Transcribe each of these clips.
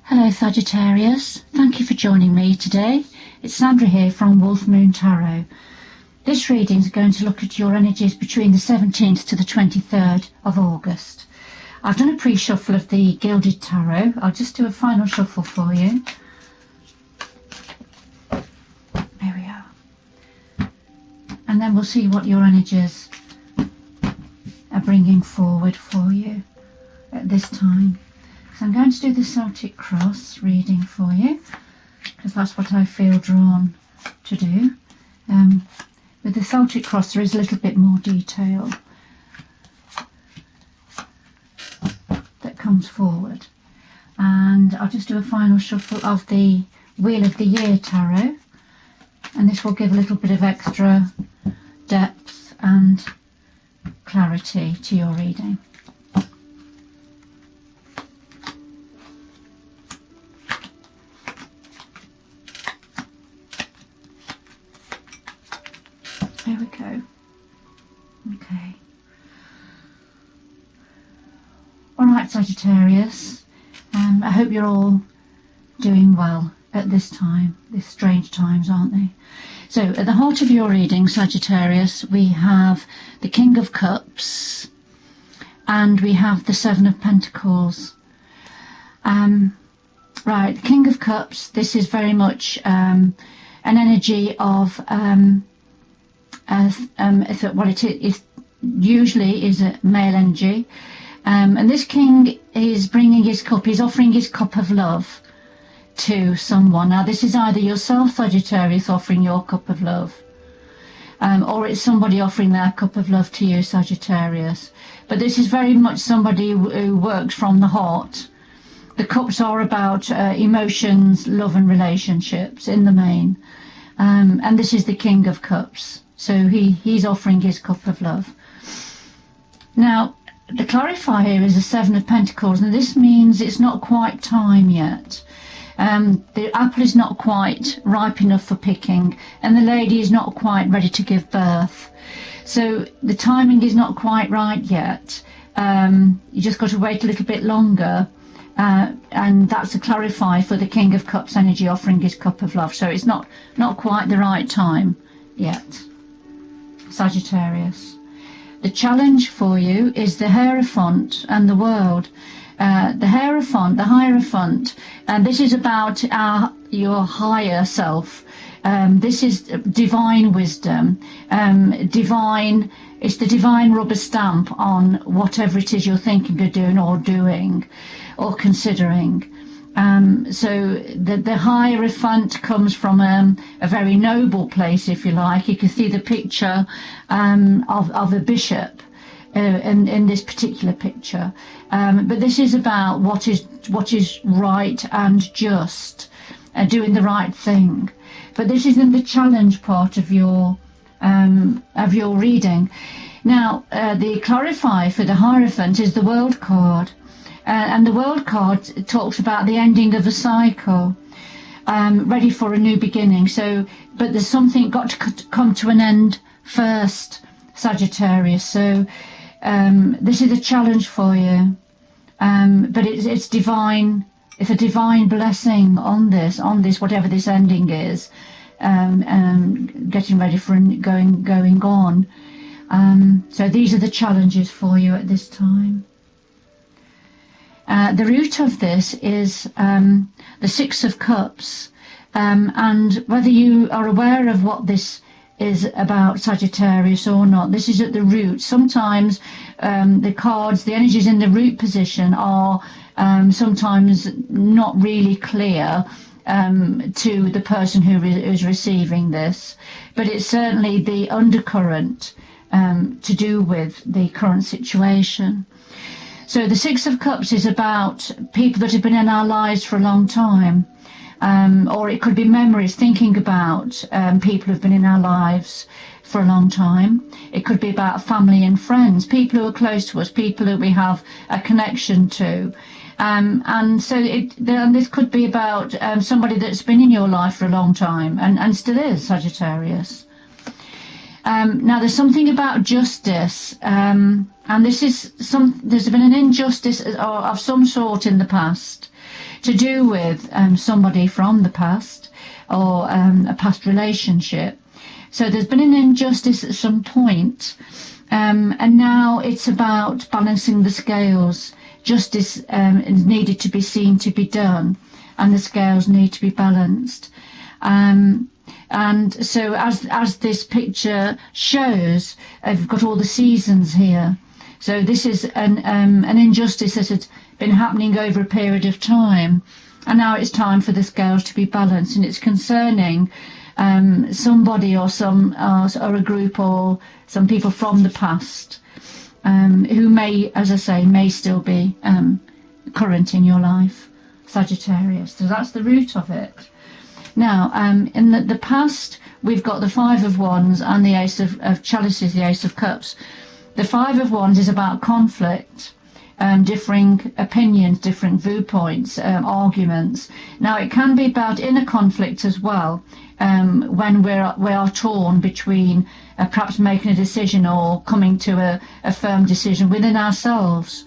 Hello Sagittarius, thank you for joining me today. It's Sandra here from Wolf Moon Tarot. This reading is going to look at your energies between the 17th to the 23rd of August. I've done a pre-shuffle of the Gilded Tarot. I'll just do a final shuffle for you. There we are. And then we'll see what your energies are bringing forward for you at this time. So I'm going to do the Celtic Cross reading for you, because that's what I feel drawn to do. With the Celtic Cross there is a little bit more detail that comes forward. And I'll just do a final shuffle of the Wheel of the Year Tarot, and this will give a little bit of extra depth and clarity to your reading. There we go. Okay. Alright Sagittarius, I hope you're all doing well at this time. These strange times, aren't they? So at the heart of your reading, Sagittarius, we have the King of Cups and we have the Seven of Pentacles. Right, the King of Cups, this is very much an energy of what it is usually is a male energy, and this king is bringing his cup, he's offering his cup of love to someone. Now this is either yourself, Sagittarius, offering your cup of love, or it's somebody offering their cup of love to you, Sagittarius. But this is very much somebody who works from the heart. The cups are about emotions, love and relationships in the main, and this is the King of Cups. So he's offering his cup of love. Now, the clarifier here is the Seven of Pentacles, and this means it's not quite time yet. The apple is not quite ripe enough for picking, and the lady is not quite ready to give birth. So the timing is not quite right yet. You just got to wait a little bit longer, and that's a clarifier for the King of Cups energy offering his cup of love. So it's not quite the right time yet, Sagittarius. The challenge for you is the Hierophant and the World. The Hierophant, and this is about your higher self. This is divine wisdom, it's the divine rubber stamp on whatever it is you're thinking of doing or considering. So the Hierophant comes from a very noble place, if you like. You can see the picture of a bishop in this particular picture, but this is about what is right and just, doing the right thing. But this is in the challenge part of your reading. Now the clarifier for the Hierophant is the World card. And the World card talks about the ending of a cycle, ready for a new beginning. So, but there's something got to come to an end first, Sagittarius. So this is a challenge for you, but it's divine. It's a divine blessing on this, whatever this ending is, getting ready for going on. So these are the challenges for you at this time. The root of this is the Six of Cups, and whether you are aware of what this is about, Sagittarius, or not, this is at the root. Sometimes the cards, the energies in the root position are sometimes not really clear to the person who is receiving this, but it's certainly the undercurrent to do with the current situation. So the Six of Cups is about people that have been in our lives for a long time, or it could be memories, thinking about people who've been in our lives for a long time. It could be about family and friends, people who are close to us, people that we have a connection to. And so this could be about somebody that's been in your life for a long time and still is, Sagittarius. Now, there's something about justice, and there's been an injustice of some sort in the past to do with somebody from the past or a past relationship. So there's been an injustice at some point, and now it's about balancing the scales. Justice is needed to be seen to be done, and the scales need to be balanced. And so as this picture shows, I've got all the seasons here. So this is an injustice that had been happening over a period of time, and now it's time for the scales to be balanced, and it's concerning somebody or a group or some people from the past who may, as I say, may still be current in your life, Sagittarius. So that's the root of it. Now, in the past, we've got the Five of Wands and the Ace of Chalices, the Ace of Cups. The Five of Wands is about conflict, differing opinions, different viewpoints, arguments. Now, it can be about inner conflict as well, when we are torn between perhaps making a decision or coming to a firm decision within ourselves.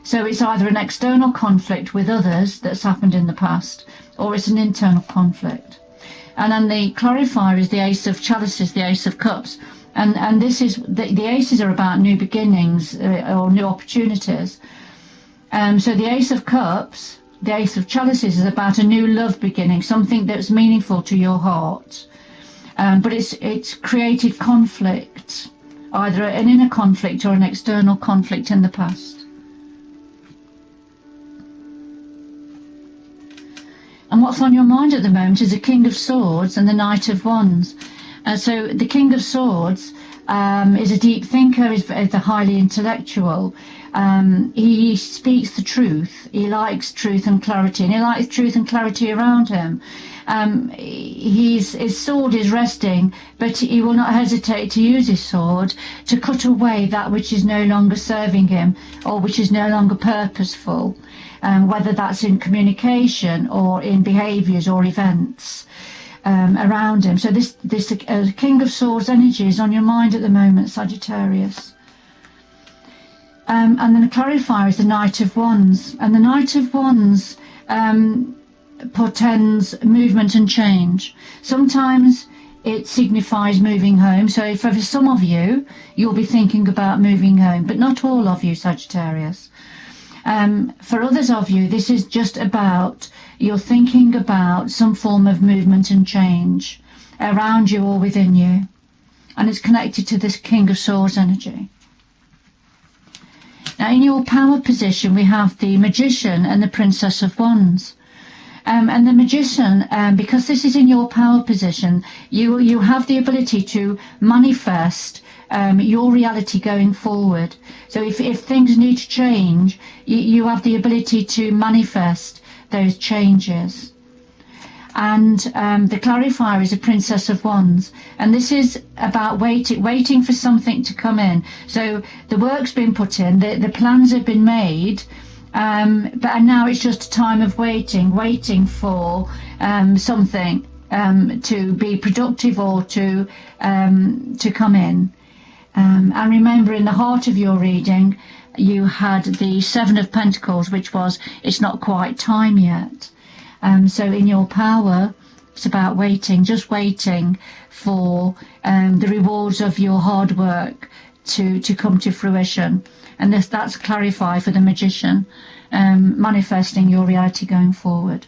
So it's either an external conflict with others that's happened in the past, or it's an internal conflict. And then the clarifier is the Ace of Chalices, the Ace of Cups. And this is, the aces are about new beginnings or new opportunities. So the Ace of Cups, the Ace of Chalices, is about a new love beginning, something that's meaningful to your heart. But it's created conflict, either an inner conflict or an external conflict in the past. And what's on your mind at the moment is the King of Swords and the Knight of Wands. So the King of Swords is a deep thinker, is a highly intellectual. He speaks the truth. He likes truth and clarity, and he likes truth and clarity around him. His sword is resting, but he will not hesitate to use his sword to cut away that which is no longer serving him or which is no longer purposeful, whether that's in communication or in behaviours or events around him. So this King of Swords energy is on your mind at the moment, Sagittarius. And then the clarifier is the Knight of Wands, and the Knight of Wands portends movement and change. Sometimes it signifies moving home. So for some of you, you'll be thinking about moving home, but not all of you, Sagittarius. For others of you, this is just about you're thinking about some form of movement and change around you or within you, and it's connected to this King of Swords energy. Now, in your power position, we have the Magician and the Princess of Wands. And the Magician, because this is in your power position, you have the ability to manifest your reality going forward. So if things need to change, you have the ability to manifest those changes. And the clarifier is a Princess of Wands, and this is about waiting for something to come in. So the work's been put in, the plans have been made, but now it's just a time of waiting for something to be productive or to come in. And remember, in the heart of your reading, you had the Seven of Pentacles, which was, it's not quite time yet. So in your power, it's about waiting, just waiting for the rewards of your hard work to come to fruition. And that's clarified for the Magician, manifesting your reality going forward.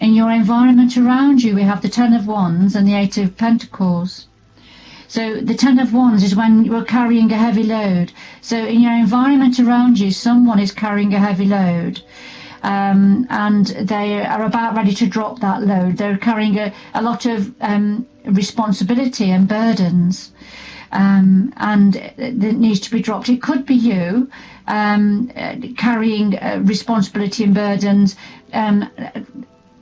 In your environment around you, we have the Ten of Wands and the Eight of Pentacles. So the Ten of Wands is when you're carrying a heavy load. So in your environment around you, someone is carrying a heavy load. And they are about ready to drop that load. They're carrying a lot of responsibility and burdens, and it needs to be dropped. It could be you carrying responsibility and burdens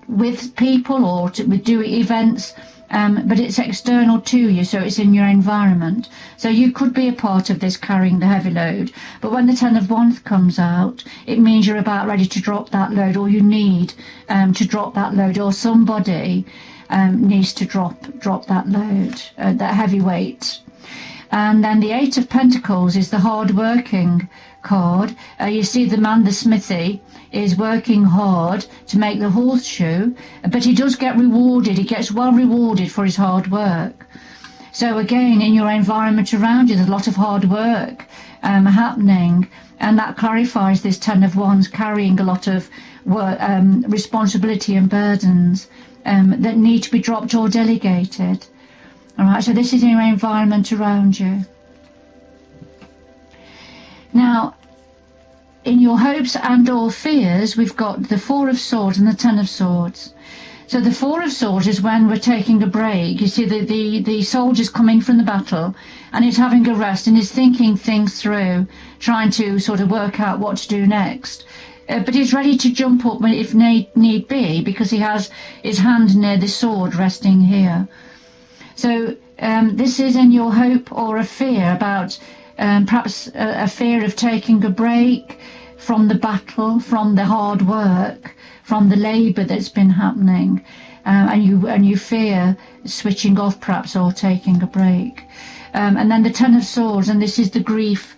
with people or with doing events, but it's external to you, so it's in your environment. So you could be a part of this carrying the heavy load, but when the Ten of Wands comes out, it means you're about ready to drop that load, or you need to drop that load, or somebody needs to drop that load, that heavy weight. And then the Eight of Pentacles is the hard-working card. You see the man, the smithy, is working hard to make the horseshoe, but he does get rewarded. He gets well rewarded for his hard work. So again, in your environment around you, there's a lot of hard work happening, and that clarifies this Ten of Wands carrying a lot of work, responsibility and burdens that need to be dropped or delegated. All right, so this is in your environment around you. Now, in your hopes and or fears, we've got the Four of Swords and the Ten of Swords. So the Four of Swords is when we're taking a break. You see the soldier's coming from the battle and he's having a rest and he's thinking things through, trying to sort of work out what to do next. But he's ready to jump up if need be, because he has his hand near the sword resting here. So this is in your hope or a fear about perhaps a fear of taking a break from the battle, from the hard work, from the labour that's been happening, and you fear switching off perhaps or taking a break. And then the Ten of Swords, and this is the grief.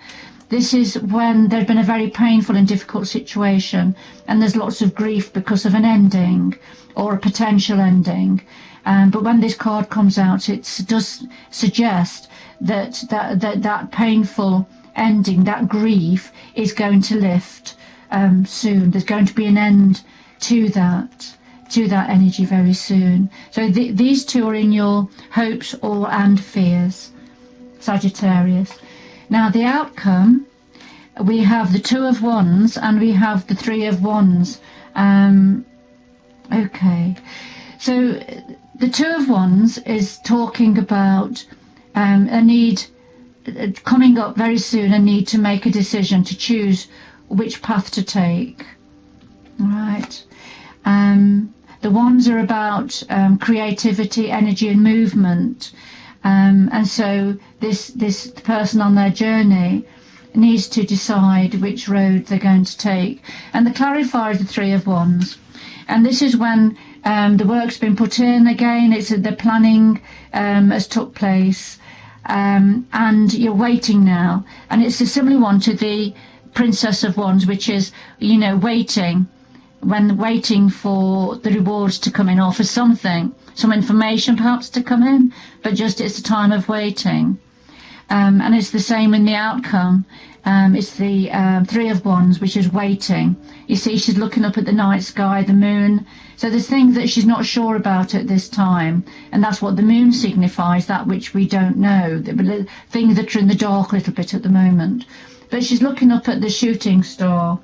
This is when there's been a very painful and difficult situation, and there's lots of grief because of an ending or a potential ending. But when this card comes out, it does suggest that painful ending, that grief, is going to lift soon. There's going to be an end to that energy very soon. So these two are in your hopes and fears, Sagittarius. Now the outcome, we have the Two of Wands and we have the Three of Wands. Okay, so the Two of Wands is talking about a need coming up very soon, a need to make a decision, to choose which path to take. All right. The Wands are about creativity, energy and movement. And so this person on their journey needs to decide which road they're going to take. And the clarifier is the Three of Wands. And this is when the work's been put in again. It's the planning has took place, and you're waiting now. And it's a similar one to the Princess of Wands, which is, waiting for the rewards to come in, or for something, some information perhaps to come in, but just it's a time of waiting. And it's the same in the outcome. It's the Three of Wands, which is waiting. You see, she's looking up at the night sky, the moon. So there's things that she's not sure about at this time. And that's what the moon signifies, that which we don't know, the things that are in the dark a little bit at the moment. But she's looking up at the shooting star.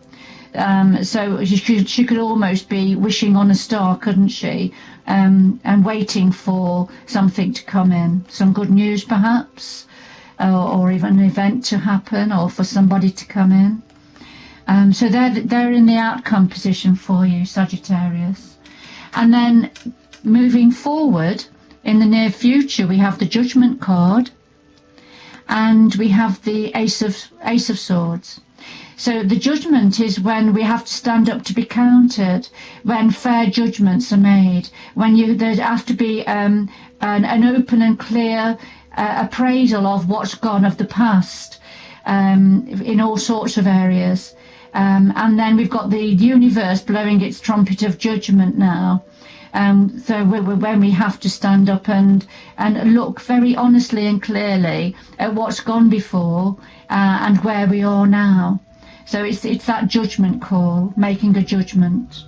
So she could almost be wishing on a star, couldn't she? And waiting for something to come in. Some good news perhaps. Or even an event to happen, or for somebody to come in. So they're in the outcome position for you, Sagittarius. And then moving forward in the near future, we have the Judgment card, and we have the Ace of Swords. So the Judgment is when we have to stand up to be counted, when fair judgments are made, when there have to be an open and clear appraisal of what's gone of the past, in all sorts of areas. And then we've got the universe blowing its trumpet of judgment now. So when we have to stand up and look very honestly and clearly at what's gone before, and where we are now. So it's that judgment call, making a judgment.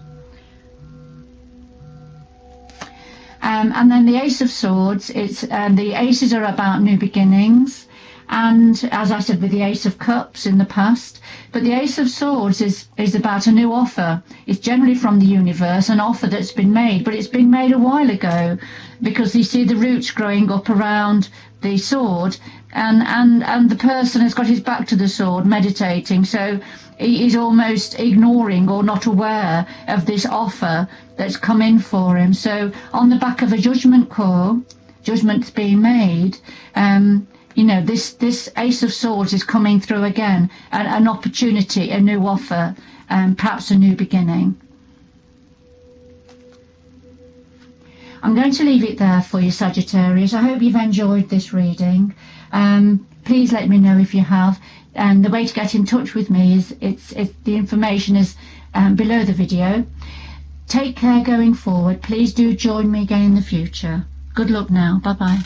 And then the Ace of Swords, it's the aces are about new beginnings, and as I said, with the Ace of Cups in the past. But the Ace of Swords is about a new offer. It's generally from the universe, an offer that's been made, but it's been made a while ago, because you see the roots growing up around the sword, and the person has got his back to the sword, meditating, so he's almost ignoring or not aware of this offer that's come in for him. So on the back of a judgment call, judgment's being made, this Ace of Swords is coming through again, an opportunity, a new offer, perhaps a new beginning. I'm going to leave it there for you, Sagittarius. I hope you've enjoyed this reading. Please let me know if you have. And the way to get in touch with me is the information is below the video. Take care going forward. Please do join me again in the future. Good luck now. Bye bye.